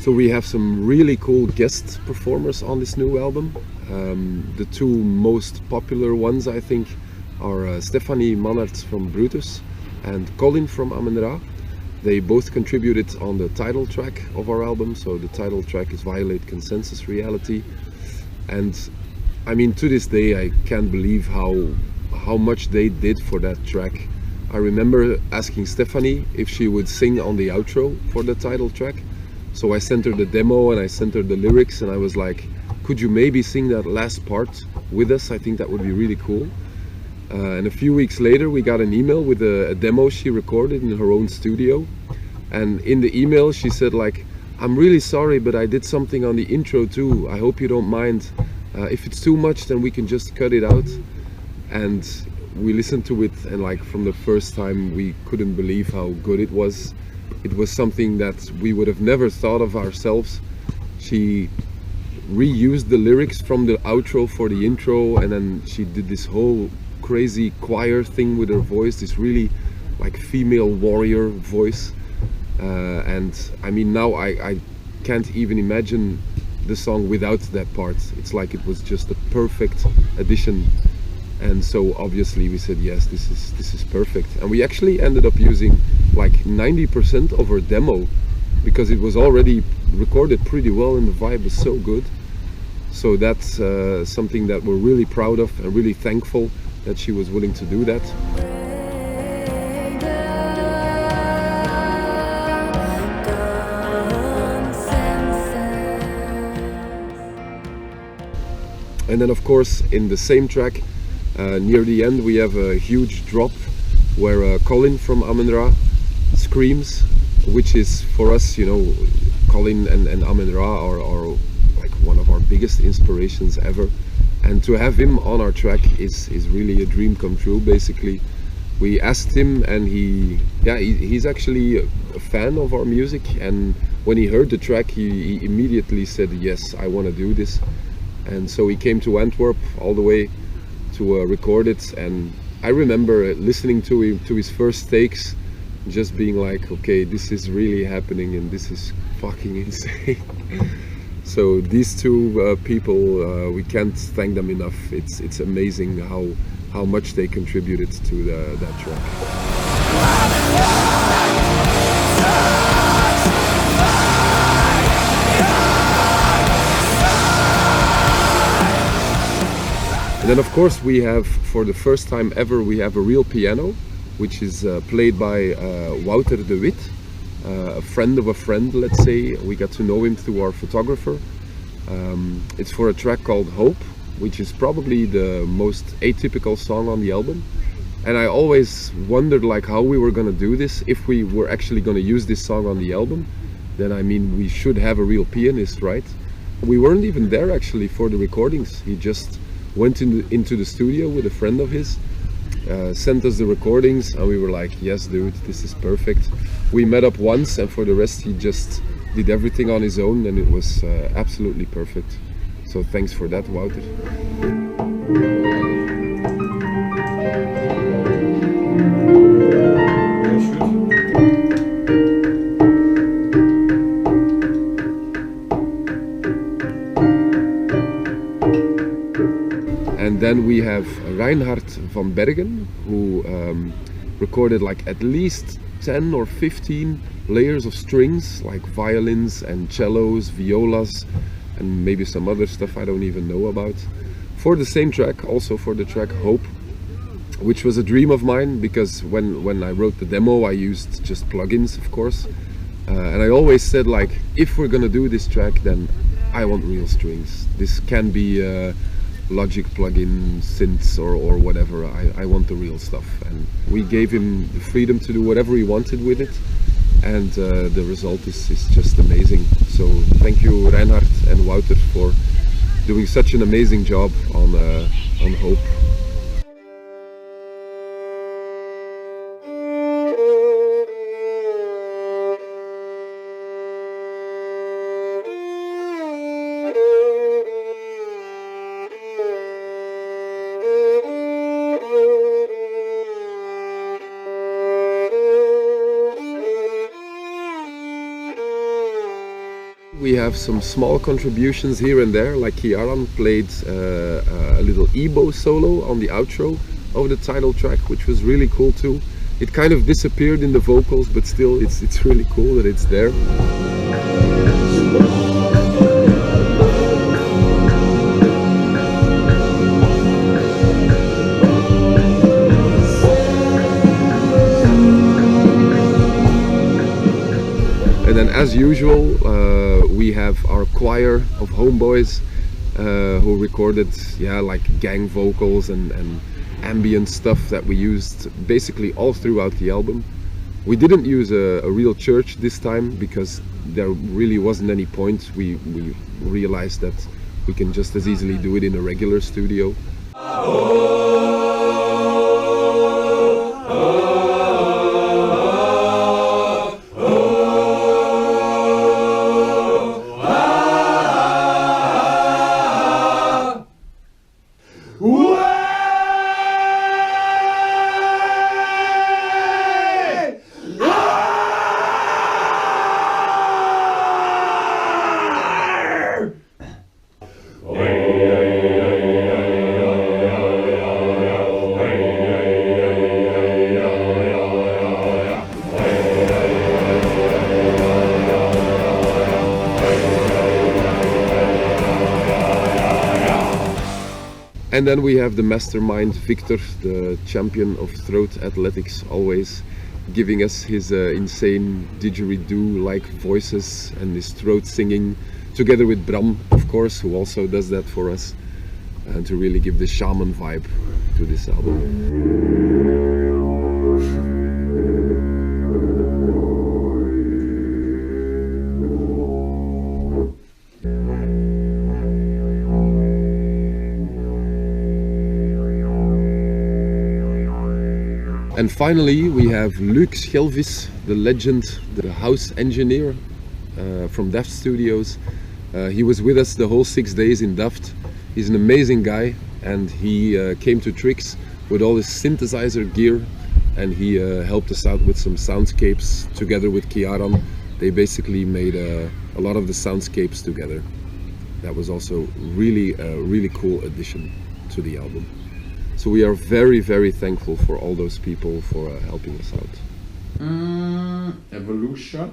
So we have some really cool guest performers on this new album. The two most popular ones, I think, are Stefanie Mannaerts from Brutus and Colin from Amon-Ra. They both contributed on the title track of our album. So the title track is Violate Consensus Reality. And I mean, to this day, I can't believe how much they did for that track. I remember asking Stefanie if she would sing on the outro for the title track. So I sent her the demo and I sent her the lyrics, and I was like, could you maybe sing that last part with us? I think that would be really cool. And a few weeks later we got an email with a demo she recorded in her own studio. And in the email she said like, I'm really sorry, but I did something on the intro too. I hope you don't mind. If it's too much, then we can just cut it out. And we listened to it, and like from the first time we couldn't believe how good it was. It was something that we would have never thought of ourselves. She reused the lyrics from the outro for the intro, and then she did this whole crazy choir thing with her voice, this really like female warrior voice. And I mean, now I can't even imagine the song without that part. It's like it was just a perfect addition. And so obviously we said, yes, this is perfect. And we actually ended up using like 90% of her demo because it was already recorded pretty well and the vibe was so good. So that's something that we're really proud of and really thankful that she was willing to do that. And then of course in the same track, near the end we have a huge drop where Colin from Amon-Ra screams, which is for us, you know, Colin and Amon-Ra are like one of our biggest inspirations ever. And to have him on our track is really a dream come true. Basically, we asked him, and he's actually a fan of our music, and when he heard the track he immediately said, yes, I want to do this. And so he came to Antwerp all the way to record it. And I remember listening to his first takes, just being like, okay, this is really happening and this is fucking insane. So these two people, we can't thank them enough. It's amazing how much they contributed to that track. And then of course we have, for the first time ever, we have a real piano, which is played by Wouter De Wit, a friend of a friend, let's say. We got to know him through our photographer. It's for a track called Hope, which is probably the most atypical song on the album. And I always wondered like how we were gonna do this. If we were actually gonna use this song on the album, then I mean we should have a real pianist, right? We weren't even there actually for the recordings. He just went into the studio with a friend of his, sent us the recordings, and we were like, yes dude, this is perfect. We met up once, and for the rest he just did everything on his own, and it was absolutely perfect. So thanks for that, Wouter. And then we have Reinhard Van Bergen, who recorded like at least 10 or 15 layers of strings, like violins and cellos, violas, and maybe some other stuff I don't even know about, for the same track, also for the track Hope, which was a dream of mine, because when I wrote the demo I used just plugins, of course, and I always said like, if we're gonna do this track, then I want real strings. This can be Logic plugin, synths or whatever. I want the real stuff, and we gave him the freedom to do whatever he wanted with it, and the result is just amazing. So thank you Reinhard and Wouter for doing such an amazing job on Hope. have some small contributions here and there, like Chiaran played a little ebow solo on the outro of the title track, which was really cool too. It kind of disappeared in the vocals, but still it's really cool that it's there. And then, as usual, we have our choir of Homeboys who recorded, like gang vocals and ambient stuff that we used basically all throughout the album. We didn't use a real church this time because there really wasn't any point. We realized that we can just as easily do it in a regular studio. And then we have the Mastermind Victor, the champion of throat athletics, always giving us his insane didgeridoo-like voices and his throat singing, together with Bram, of course, who also does that for us, and to really give the shaman vibe to this album. And finally we have Luuk Schelvis, the legend, the house engineer from DAFT Studios. He was with us the whole 6 days in DAFT. He's an amazing guy, and he came to Trix with all his synthesizer gear, and he helped us out with some soundscapes together with Chiaran. They basically made a lot of the soundscapes together. That was also really a really cool addition to the album. So we are very, very thankful for all those people for helping us out. Evolution.